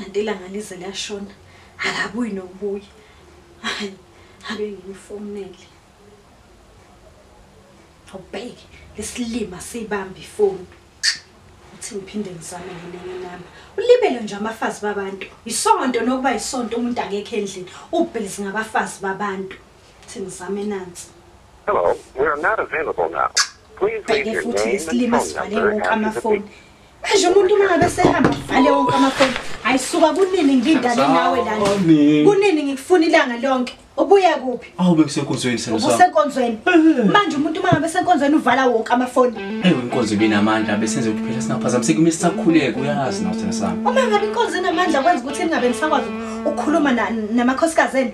kanti ilanga lize liyashona akabuyi nokubuya. Hayi ake ngifonele. Awubheke lesilima sibamba ifoni. Uthi ngiphinde ngizame ngenye namba. Ulibele nje abafazi babantu. Isonto nokuba isonto umuntu angekho endlini. Ubhelizi ngabafazi babantu. Uthi ngizame nansi. Hello, we are not available now. Please leave your name and phone number after the beep. Manje umuntu mangabe sehamba vale wonke amafoni. Ayisuka kunini ngidane nawe la. Kunini ngikufuna ilanga lonke. Ubuya kuphi? Awube kusenkonzweni sena sami. Usenkonzweni. Manje umuntu mangabe senkonzweni uvala wonke amafoni. Inkonzo ibinamandla besenze ukuthi phela singaphazamiseki uma sisakhuleka uyazi nawe sena sami. Uma ngabe inkonzo inamandla kwenza ukuthi ningabe nisakwazi ukukhuluma namakhosikazi.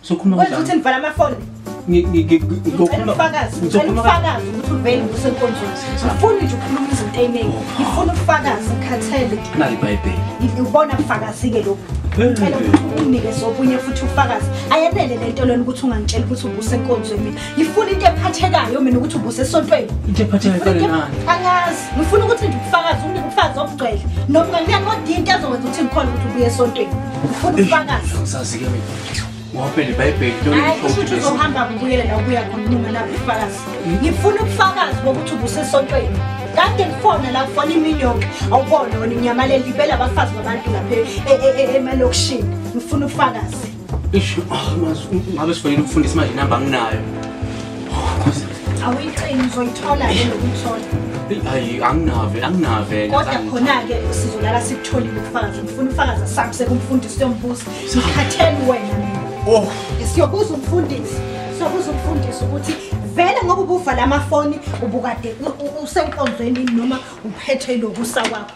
Sokhuluma kwenza ukuthi nivala amafoni. Ngicela ufakazi ukuthi uvele usenkonzweni. Ngifuna nje ukukhuluma izinto eziningi. Ngifuna ufakazi ngikhathele. Nali iBhayibheli. Ubona ufakazi ke lokho. Ngicela ukuthi unike sobunye futhi ufakazi. Ayanele lento leni ukuthi ungangitshela ukuthi ubusenkonzweni mina. Ngifuna into ephathekayo mina ukuthi ubusesontweni. Into ephathekayo nani? Angazi. Ngifuna ukuthi nje ufakazi unike ufakazi obugcwele. Noma ngiyakodwa into ezokwenza ukuthi ngikhole ukuthi ubuye esontweni. Ngifuna ufakazi. Ngisazi ke mina. Ngophela iBhayibheli lolu ukuthi uzohamba kubuyela la ubuya khona noma lapho ufakazi. Ngifuna ubufakazi bokuthi ubusesontweni. Kade ngifona la kufona imini yonke awubona wona inyamaleli libela abafazi babantu lapha emalokishini. Ngifuna ufakazi. Isho ngabe sifanele ukufundisa manje inamba anginayo. Awuyicini uzoyithola le lokuthola. Hayi anginave. Kodwa khona ke sizolala sikutholile ufakazi. Ngifuna ufakazi asabse kumfundisi yombuso. Ngikhathele wena. Oh, siyobuza umfundisi. Siyobuza umfundisi ukuthi vele ngoba ubuvala amafoni ubukade usenkonzweni noma uphethe lokusa kwakho.